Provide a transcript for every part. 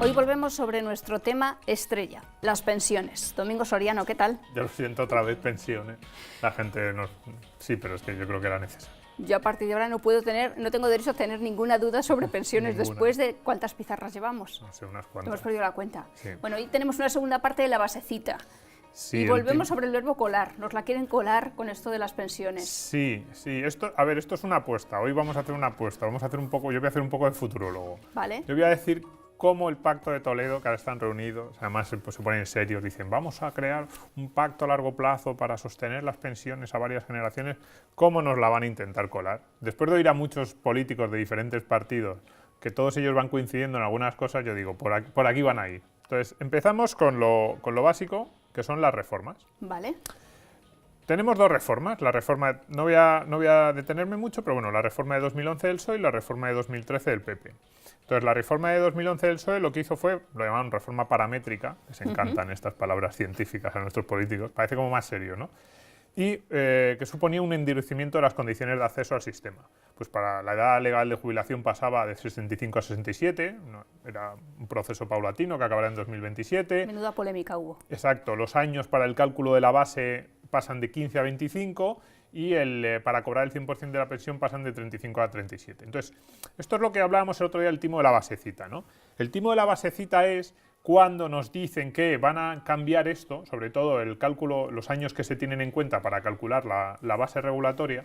Hoy volvemos sobre nuestro tema estrella, las pensiones. Domingo Soriano, ¿qué tal? Ya lo siento, otra vez pensiones. La gente no... Sí, pero es que yo creo que era necesario. Yo a partir de ahora no tengo derecho a tener ninguna duda sobre pensiones Ninguna. Después de cuántas pizarras llevamos. No sé, unas cuantas. Hemos perdido la cuenta. Sí. Bueno, hoy tenemos una segunda parte de la basecita. Sí, Y volvemos sobre el verbo colar. Nos la quieren colar con esto de las pensiones. Sí, sí. Esto es una apuesta. Hoy vamos a hacer una apuesta. Yo voy a hacer un poco de futurólogo. ¿Vale? Yo voy a decir cómo el Pacto de Toledo, que ahora están reunidos, además pues, se ponen serios, dicen vamos a crear un pacto a largo plazo para sostener las pensiones a varias generaciones, cómo nos la van a intentar colar. Después de oír a muchos políticos de diferentes partidos, que todos ellos van coincidiendo en algunas cosas, yo digo, por aquí van a ir. Entonces, empezamos con lo básico, que son las reformas. Vale. Tenemos dos reformas, la reforma, no voy a detenerme mucho, pero bueno, la reforma de 2011 del PSOE y la reforma de 2013 del PP. Entonces, la reforma de 2011 del PSOE lo que hizo fue, lo llamaban reforma paramétrica, les encantan estas palabras científicas a nuestros políticos, parece como más serio, ¿no? Y que suponía un endurecimiento de las condiciones de acceso al sistema. Pues para la edad legal de jubilación pasaba de 65 a 67, era un proceso paulatino que acabará en 2027. Menuda polémica hubo. Exacto, los años para el cálculo de la base pasan de 15 a 25 y para cobrar el 100% de la pensión pasan de 35 a 37. Entonces, esto es lo que hablábamos el otro día del timo de la basecita, ¿no? El timo de la basecita es cuando nos dicen que van a cambiar esto, sobre todo el cálculo, los años que se tienen en cuenta para calcular la base regulatoria,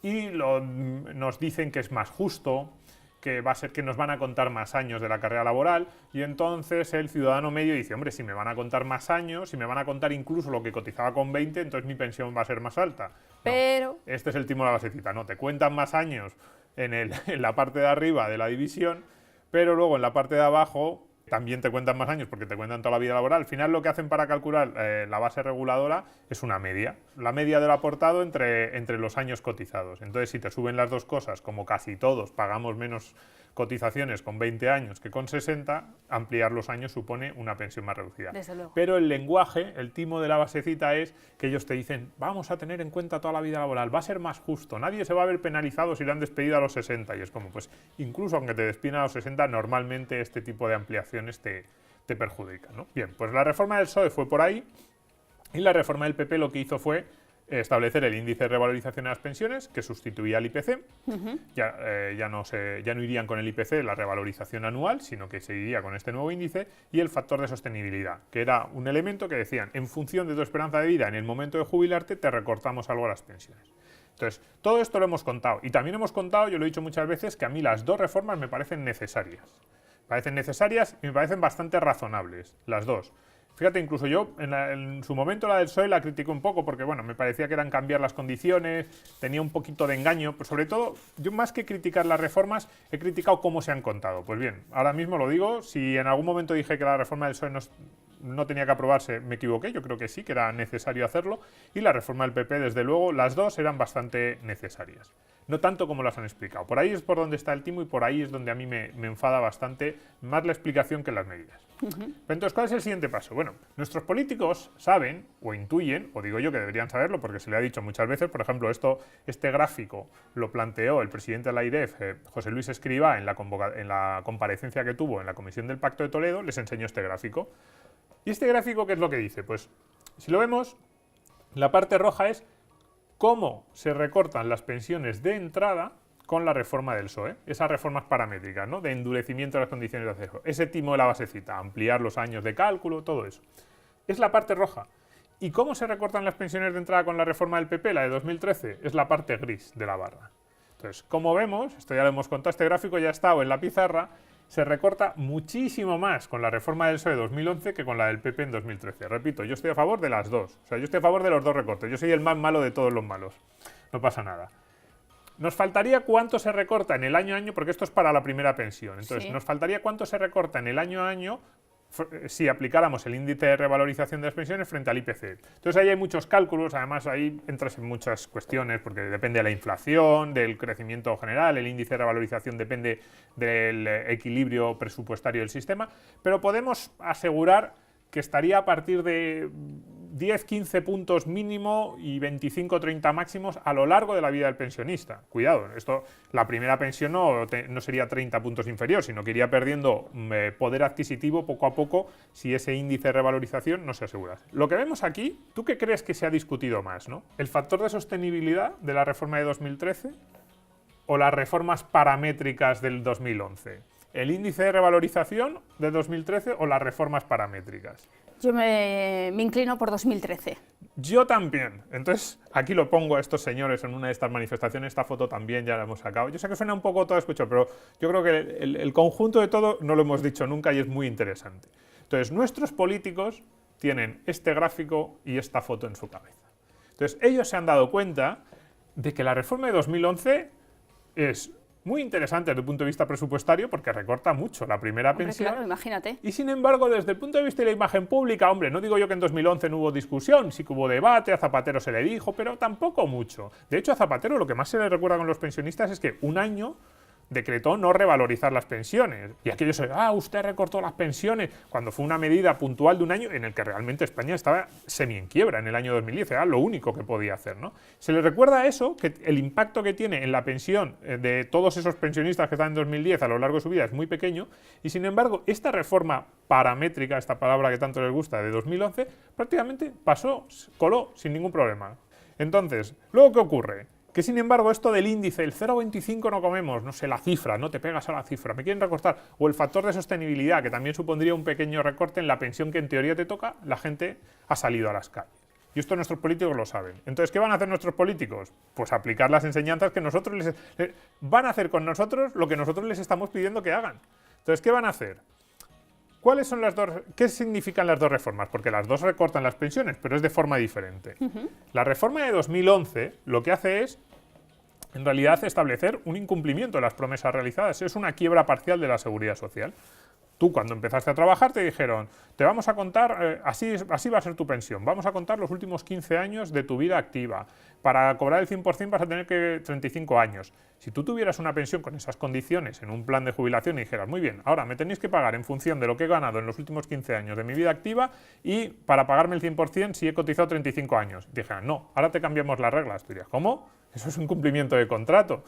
y nos dicen que es más justo, que va a ser que nos van a contar más años de la carrera laboral, y entonces el ciudadano medio dice, hombre, si me van a contar más años, si me van a contar incluso lo que cotizaba con 20, entonces mi pensión va a ser más alta. Pero... No, este es el timo de la basecita, no, te cuentan más años en la parte de arriba de la división, pero luego en la parte de abajo también te cuentan más años porque te cuentan toda la vida laboral. Al final lo que hacen para calcular la base reguladora es una media. La media del aportado entre los años cotizados. Entonces, si te suben las dos cosas, como casi todos pagamos menos cotizaciones con 20 años que con 60, ampliar los años supone una pensión más reducida. Desde luego. Pero el lenguaje, el timo de la basecita es que ellos te dicen vamos a tener en cuenta toda la vida laboral, va a ser más justo, nadie se va a ver penalizado si le han despedido a los 60. Y es como, pues, incluso aunque te despidan a los 60, normalmente este tipo de ampliaciones te perjudican, ¿no? Bien, pues la reforma del PSOE fue por ahí y la reforma del PP lo que hizo fue establecer el índice de revalorización de las pensiones, que sustituía al IPC. Ya no irían con el IPC, la revalorización anual, sino que se iría con este nuevo índice, y el factor de sostenibilidad, que era un elemento que decían, en función de tu esperanza de vida en el momento de jubilarte, te recortamos algo a las pensiones. Entonces, todo esto lo hemos contado. Y también hemos contado, yo lo he dicho muchas veces, que a mí las dos reformas me parecen necesarias. Parecen necesarias y me parecen bastante razonables, las dos. Fíjate, incluso yo en su momento la del PSOE la critiqué un poco porque, bueno, me parecía que eran cambiar las condiciones, tenía un poquito de engaño, pero sobre todo, yo más que criticar las reformas, he criticado cómo se han contado. Pues bien, ahora mismo lo digo, si en algún momento dije que la reforma del PSOE no tenía que aprobarse, me equivoqué, yo creo que sí, que era necesario hacerlo, y la reforma del PP, desde luego, las dos eran bastante necesarias. No tanto como las han explicado. Por ahí es por donde está el timo y por ahí es donde a mí me enfada bastante más la explicación que las medidas. Entonces, ¿cuál es el siguiente paso? Bueno, nuestros políticos saben o intuyen, o digo yo que deberían saberlo porque se le ha dicho muchas veces, por ejemplo, este gráfico lo planteó el presidente de la AIREF, José Luis Escrivá, en la comparecencia que tuvo en la Comisión del Pacto de Toledo, les enseñó este gráfico. ¿Y este gráfico qué es lo que dice? Pues, si lo vemos, la parte roja es cómo se recortan las pensiones de entrada con la reforma del PSOE, esas reformas paramétricas, ¿no?, de endurecimiento de las condiciones de acceso, ese timo de la basecita, ampliar los años de cálculo, todo eso. Es la parte roja. ¿Y cómo se recortan las pensiones de entrada con la reforma del PP, la de 2013? Es la parte gris de la barra. Entonces, como vemos, esto ya lo hemos contado, este gráfico ya ha estado en la pizarra, se recorta muchísimo más con la reforma del PSOE de 2011 que con la del PP en 2013. Repito, yo estoy a favor de las dos. O sea, yo estoy a favor de los dos recortes. Yo soy el más malo de todos los malos. No pasa nada. Nos faltaría cuánto se recorta en el año a año, porque esto es para la primera pensión. Entonces, sí, nos faltaría cuánto se recorta en el año a año si aplicáramos el índice de revalorización de las pensiones frente al IPC. Entonces ahí hay muchos cálculos, además ahí entras en muchas cuestiones, porque depende de la inflación, del crecimiento general, el índice de revalorización depende del equilibrio presupuestario del sistema, pero podemos asegurar que estaría a partir de 10-15 puntos mínimo y 25-30 máximos a lo largo de la vida del pensionista. Cuidado, la primera pensión no sería 30 puntos inferior, sino que iría perdiendo poder adquisitivo poco a poco si ese índice de revalorización no se asegura. Lo que vemos aquí, ¿tú qué crees que se ha discutido más, ¿no? ¿El factor de sostenibilidad de la reforma de 2013 o las reformas paramétricas del 2011? ¿El índice de revalorización de 2013 o las reformas paramétricas? Yo me inclino por 2013. Yo también. Entonces, aquí lo pongo a estos señores en una de estas manifestaciones. Esta foto también ya la hemos sacado. Yo sé que suena un poco todo escucho, pero yo creo que el conjunto de todo no lo hemos dicho nunca y es muy interesante. Entonces, nuestros políticos tienen este gráfico y esta foto en su cabeza. Entonces, ellos se han dado cuenta de que la reforma de 2011 es muy interesante desde el punto de vista presupuestario porque recorta mucho la primera pensión. Claro, imagínate. Y sin embargo, desde el punto de vista de la imagen pública, hombre, no digo yo que en 2011 no hubo discusión, sí que hubo debate, a Zapatero se le dijo, pero tampoco mucho. De hecho, a Zapatero lo que más se le recuerda con los pensionistas es que un año decretó no revalorizar las pensiones. Y aquellos, usted recortó las pensiones, cuando fue una medida puntual de un año en el que realmente España estaba semi en quiebra en el año 2010, era lo único que podía hacer, ¿no? Se le recuerda eso, que el impacto que tiene en la pensión de todos esos pensionistas que están en 2010 a lo largo de su vida es muy pequeño, y sin embargo, esta reforma paramétrica, esta palabra que tanto les gusta, de 2011, prácticamente coló sin ningún problema. Entonces, ¿luego qué ocurre? Que sin embargo esto del índice, el 0,25 no comemos, no sé, la cifra, no te pegas a la cifra, me quieren recortar, o el factor de sostenibilidad, que también supondría un pequeño recorte en la pensión que en teoría te toca, la gente ha salido a las calles. Y esto nuestros políticos lo saben. Entonces, ¿qué van a hacer nuestros políticos? Pues aplicar las enseñanzas que nosotros van a hacer con nosotros lo que nosotros les estamos pidiendo que hagan. Entonces, ¿qué van a hacer? ¿Cuáles son ¿Qué significan las dos reformas? Porque las dos recortan las pensiones, pero es de forma diferente. La reforma de 2011 lo que hace es, en realidad, establecer un incumplimiento de las promesas realizadas. Es una quiebra parcial de la seguridad social. Tú, cuando empezaste a trabajar, te dijeron, te vamos a contar, así va a ser tu pensión, vamos a contar los últimos 15 años de tu vida activa. Para cobrar el 100% vas a tener que 35 años. Si tú tuvieras una pensión con esas condiciones en un plan de jubilación y dijeras, muy bien, ahora me tenéis que pagar en función de lo que he ganado en los últimos 15 años de mi vida activa y para pagarme el 100% si he cotizado 35 años. Dijeran, no, ahora te cambiamos las reglas. Tú dirías, ¿cómo? Eso es un cumplimiento de contrato.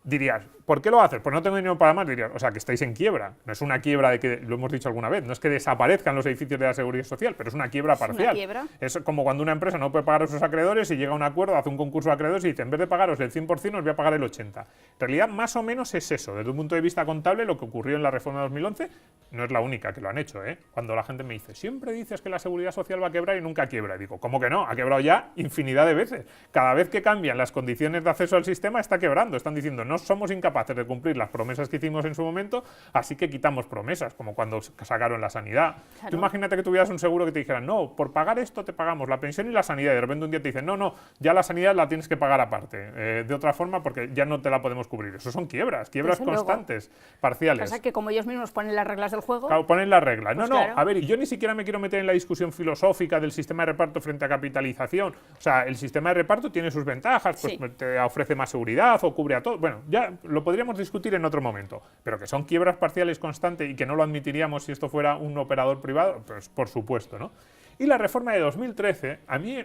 Dirías, ¿por qué lo haces? Pues no tengo dinero para más. Dirías, o sea, que estáis en quiebra. No es una quiebra de que, lo hemos dicho alguna vez, no es que desaparezcan los edificios de la Seguridad Social, pero es una quiebra parcial. ¿Una quiebra? Es como cuando una empresa no puede pagar a sus acreedores y llega a un acuerdo, hace un concurso de acreedores y dice, en vez de pagaros el 100%, os voy a pagar el 80%. En realidad, más o menos es eso. Desde un punto de vista contable, lo que ocurrió en la reforma de 2011 no es la única que lo han hecho, ¿eh? Cuando la gente me dice, siempre dices que la Seguridad Social va a quebrar y nunca quiebra. Y digo, ¿cómo que no? Ha quebrado ya infinidad de veces. Cada vez que cambian las condiciones de acceso al sistema, está quebrando. Están diciendo, no somos incapaces de cumplir las promesas que hicimos en su momento, así que quitamos promesas, como cuando sacaron la sanidad. Claro. Tú imagínate que tuvieras un seguro que te dijeran, no, por pagar esto te pagamos la pensión y la sanidad, y de repente un día te dicen, no, ya la sanidad la tienes que pagar aparte, de otra forma porque ya no te la podemos cubrir. Eso son quiebras constantes, parciales. Pasa que como ellos mismos ponen las reglas del juego... Claro, ponen las reglas. Pues no, claro. A ver, y yo ni siquiera me quiero meter en la discusión filosófica del sistema de reparto frente a capitalización. O sea, el sistema de reparto tiene sus ventajas, pues Sí. te ofrece más seguridad o cubre a todo. Bueno, ya lo podríamos discutir en otro momento, pero que son quiebras parciales constantes y que no lo admitiríamos si esto fuera un operador privado, pues por supuesto, ¿no? Y la reforma de 2013, a mí,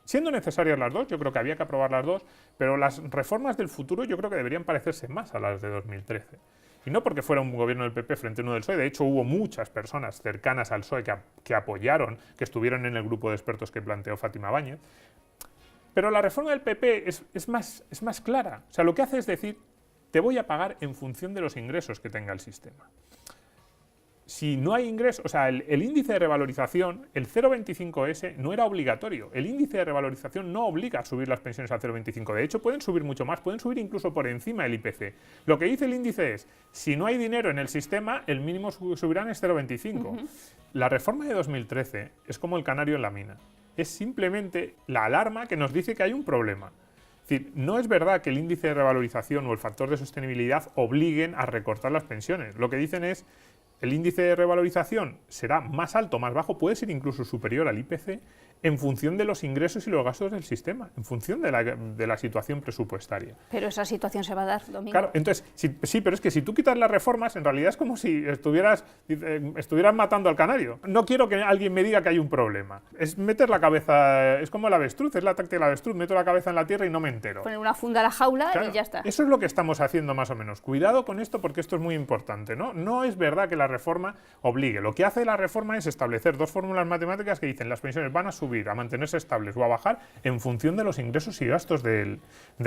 siendo necesarias las dos, yo creo que había que aprobar las dos, pero las reformas del futuro yo creo que deberían parecerse más a las de 2013. Y no porque fuera un gobierno del PP frente a uno del PSOE, de hecho hubo muchas personas cercanas al PSOE que apoyaron, que estuvieron en el grupo de expertos que planteó Fátima Báñez. Pero la reforma del PP es más clara. O sea, lo que hace es decir, te voy a pagar en función de los ingresos que tenga el sistema. Si no hay ingresos, o sea, el índice de revalorización, el 0,25S, no era obligatorio. El índice de revalorización no obliga a subir las pensiones al 0,25. De hecho, pueden subir mucho más, pueden subir incluso por encima del IPC. Lo que dice el índice es, si no hay dinero en el sistema, el mínimo subirán es 0,25. La reforma de 2013 es como el canario en la mina. Es simplemente la alarma que nos dice que hay un problema. Es decir, no es verdad que el índice de revalorización o el factor de sostenibilidad obliguen a recortar las pensiones. Lo que dicen es, el índice de revalorización será más alto, más bajo, puede ser incluso superior al IPC en función de los ingresos y los gastos del sistema, en función de la situación presupuestaria. Pero esa situación se va a dar, Domingo. Claro, entonces, sí, pero es que si tú quitas las reformas, en realidad es como si estuvieras matando al canario. No quiero que alguien me diga que hay un problema. Es meter la cabeza, es como el avestruz, es la táctica del avestruz, meto la cabeza en la tierra y no me entero. Poner una funda a la jaula Claro, y ya está. eso es lo que estamos haciendo más o menos. Cuidado con esto porque esto es muy importante, ¿no? No es verdad que la reforma obligue. Lo que hace la reforma es establecer dos fórmulas matemáticas que dicen las pensiones van a subir, a mantenerse estables o a bajar en función de los ingresos y gastos del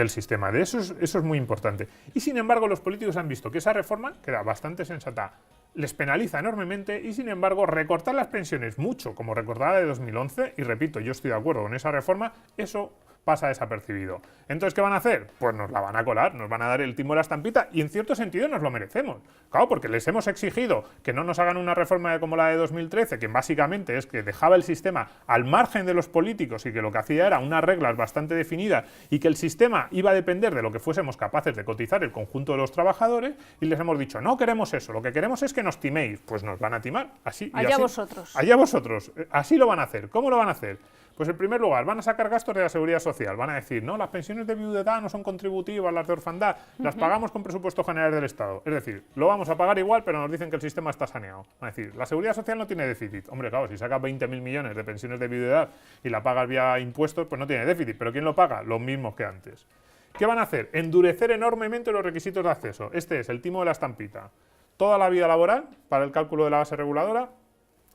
sistema. Eso es muy importante. Y sin embargo los políticos han visto que esa reforma, que era bastante sensata, les penaliza enormemente y sin embargo recortar las pensiones mucho, como recortar la de 2011, y repito, yo estoy de acuerdo con esa reforma, eso pasa desapercibido. Entonces, ¿qué van a hacer? Pues nos la van a colar, nos van a dar el timo de la estampita y en cierto sentido nos lo merecemos. Claro, porque les hemos exigido que no nos hagan una reforma como la de 2013, que básicamente es que dejaba el sistema al margen de los políticos y que lo que hacía era unas reglas bastante definidas y que el sistema iba a depender de lo que fuésemos capaces de cotizar el conjunto de los trabajadores, y les hemos dicho, no queremos eso, lo que queremos es que nos timéis. Pues nos van a timar, así y Allá así. vosotros. Allá vosotros. Así lo van a hacer. ¿Cómo lo van a hacer? Pues en primer lugar, van a sacar gastos de la seguridad social, van a decir, no, las pensiones de viudedad no son contributivas, las de orfandad, las pagamos con presupuesto general del Estado. Es decir, lo vamos a pagar igual, pero nos dicen que el sistema está saneado. Van a decir, la seguridad social no tiene déficit. Hombre, claro, si sacas 20.000 millones de pensiones de viudedad y la pagas vía impuestos, pues no tiene déficit. ¿Pero quién lo paga? Los mismos que antes. ¿Qué van a hacer? Endurecer enormemente los requisitos de acceso. Este es el timo de la estampita. Toda la vida laboral para el cálculo de la base reguladora.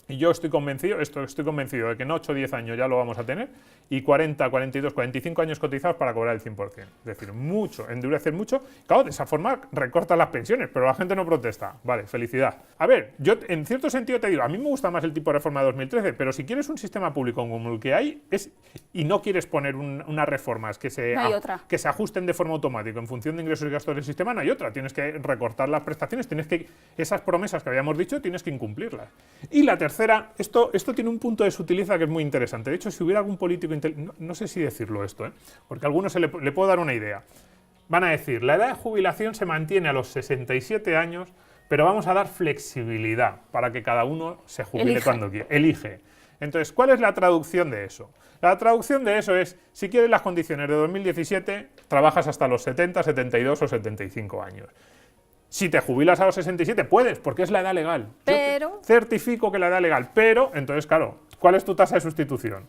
Y yo estoy convencido de que en 8 o 10 años ya lo vamos a tener, y 40, 42, 45 años cotizados para cobrar el 100%. Es decir, mucho, endurecer mucho. Claro, de esa forma recortan las pensiones, pero la gente no protesta. Vale, felicidad. A ver, yo en cierto sentido te digo, a mí me gusta más el tipo de reforma de 2013, pero si quieres un sistema público como el que hay, y no quieres poner unas reformas que se ajusten de forma automática en función de ingresos y gastos del sistema, no hay otra. Tienes que recortar las prestaciones, esas promesas que habíamos dicho, tienes que incumplirlas. Y la tercera, esto tiene un punto de sutileza que es muy interesante. De hecho, si hubiera algún político no sé si decirlo esto, porque a algunos le puedo dar una idea. Van a decir, la edad de jubilación se mantiene a los 67 años, pero vamos a dar flexibilidad para que cada uno se jubile cuando quiera. Elige. Entonces, ¿cuál es la traducción de eso? La traducción de eso es, si quieres las condiciones de 2017, trabajas hasta los 70, 72 o 75 años. Si te jubilas a los 67, puedes, porque es la edad legal. Pero... Yo certifico que la edad legal, pero, entonces, claro, ¿cuál es tu tasa de sustitución?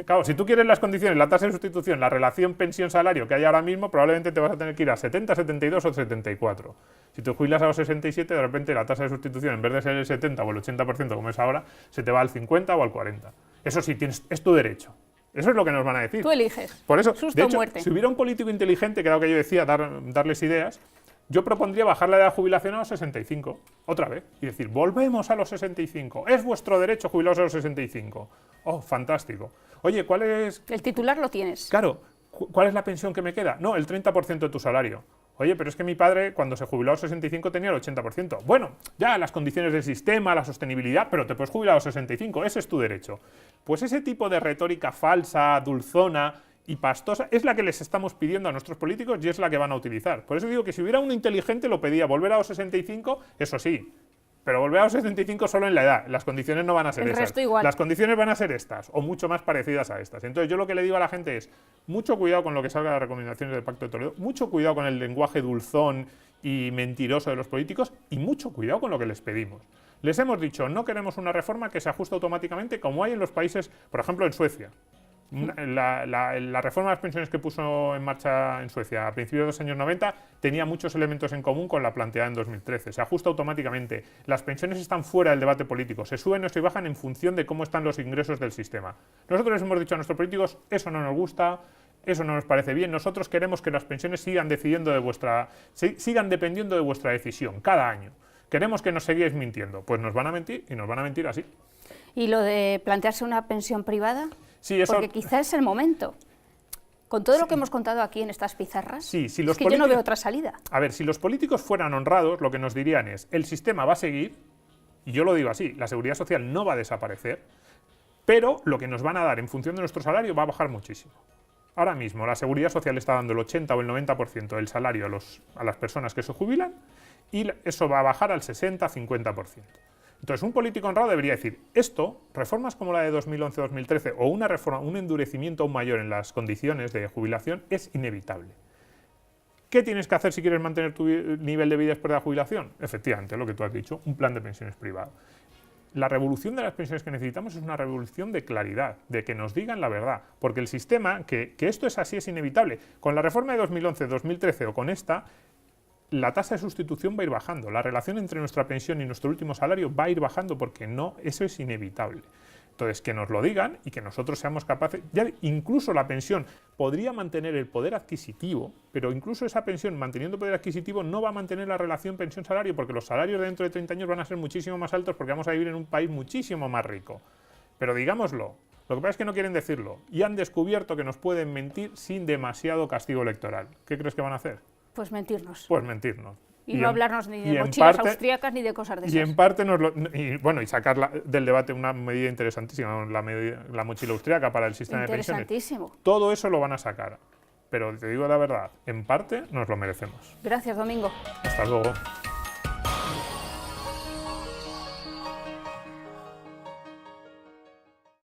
Claro, si tú quieres las condiciones, la tasa de sustitución, la relación pensión-salario que hay ahora mismo, probablemente te vas a tener que ir a 70, 72 o 74. Si te jubilas a los 67, de repente la tasa de sustitución, en vez de ser el 70 o el 80% como es ahora, se te va al 50 o al 40. Eso sí, es tu derecho. Eso es lo que nos van a decir. Tú eliges. Por eso, Susto de hecho, muerte. si hubiera un político inteligente, que era lo que yo decía, darles ideas, yo propondría bajar la edad de jubilación a los 65, otra vez, y decir, volvemos a los 65, es vuestro derecho jubilaros a los 65. Oh, fantástico. Oye, ¿cuál es...? El titular lo tienes. Claro, ¿cuál es la pensión que me queda? No, el 30% de tu salario. Oye, pero es que mi padre, cuando se jubiló a los 65, tenía el 80%. Bueno, ya las condiciones del sistema, la sostenibilidad, pero te puedes jubilar a los 65, ese es tu derecho. Pues ese tipo de retórica falsa, dulzona y pastosa es la que les estamos pidiendo a nuestros políticos y es la que van a utilizar. Por eso digo que si hubiera uno inteligente lo pedía volver a los 65, eso sí, pero volver a los 65 solo en la edad. Las condiciones no van a ser El esas. resto igual. Las condiciones van a ser estas, o mucho más parecidas a estas. Entonces yo lo que le digo a la gente es, mucho cuidado con lo que salga de las recomendaciones del Pacto de Toledo, mucho cuidado con el lenguaje dulzón y mentiroso de los políticos, y mucho cuidado con lo que les pedimos. Les hemos dicho, no queremos una reforma que se ajuste automáticamente como hay en los países, por ejemplo en Suecia. La reforma de las pensiones que puso en marcha en Suecia a principios de los años 90 tenía muchos elementos en común con la planteada en 2013. Se ajusta automáticamente. Las pensiones están fuera del debate político. Se suben o se bajan en función de cómo están los ingresos del sistema. Nosotros les hemos dicho a nuestros políticos, eso no nos gusta, eso no nos parece bien. Nosotros queremos que las pensiones sigan dependiendo de vuestra decisión cada año. Queremos que nos sigáis mintiendo. Pues nos van a mentir y nos van a mentir así. ¿Y lo de plantearse una pensión privada? Sí, eso... Porque quizá es el momento. Con todo lo que hemos contado aquí en estas pizarras, sí, si los es que yo no veo otra salida. A ver, si los políticos fueran honrados, lo que nos dirían es, el sistema va a seguir, y yo lo digo así, la seguridad social no va a desaparecer, pero lo que nos van a dar en función de nuestro salario va a bajar muchísimo. Ahora mismo la seguridad social está dando el 80 o el 90% del salario a las personas que se jubilan, y eso va a bajar al 60-50%. Entonces, un político honrado debería decir, esto, reformas como la de 2011-2013 o una reforma, un endurecimiento aún mayor en las condiciones de jubilación es inevitable. ¿Qué tienes que hacer si quieres mantener tu nivel de vida después de la jubilación? Efectivamente, lo que tú has dicho, un plan de pensiones privado. La revolución de las pensiones que necesitamos es una revolución de claridad, de que nos digan la verdad, porque el sistema, que esto es así, es inevitable. Con la reforma de 2011, 2013 o con esta, la tasa de sustitución va a ir bajando, la relación entre nuestra pensión y nuestro último salario va a ir bajando porque no, eso es inevitable. Entonces, que nos lo digan y que nosotros seamos capaces, ya incluso la pensión podría mantener el poder adquisitivo, pero incluso esa pensión manteniendo poder adquisitivo no va a mantener la relación pensión-salario porque los salarios de dentro de 30 años van a ser muchísimo más altos porque vamos a vivir en un país muchísimo más rico. Pero digámoslo, lo que pasa es que no quieren decirlo y han descubierto que nos pueden mentir sin demasiado castigo electoral. ¿Qué crees que van a hacer? Pues mentirnos. Pues mentirnos. Y no hablarnos ni de mochilas austríacas ni de cosas de esas. Y en parte y sacar del debate una medida interesantísima, la mochila austríaca para el sistema de pensiones. Interesantísimo. Todo eso lo van a sacar. Pero te digo la verdad, en parte nos lo merecemos. Gracias, Domingo. Hasta luego.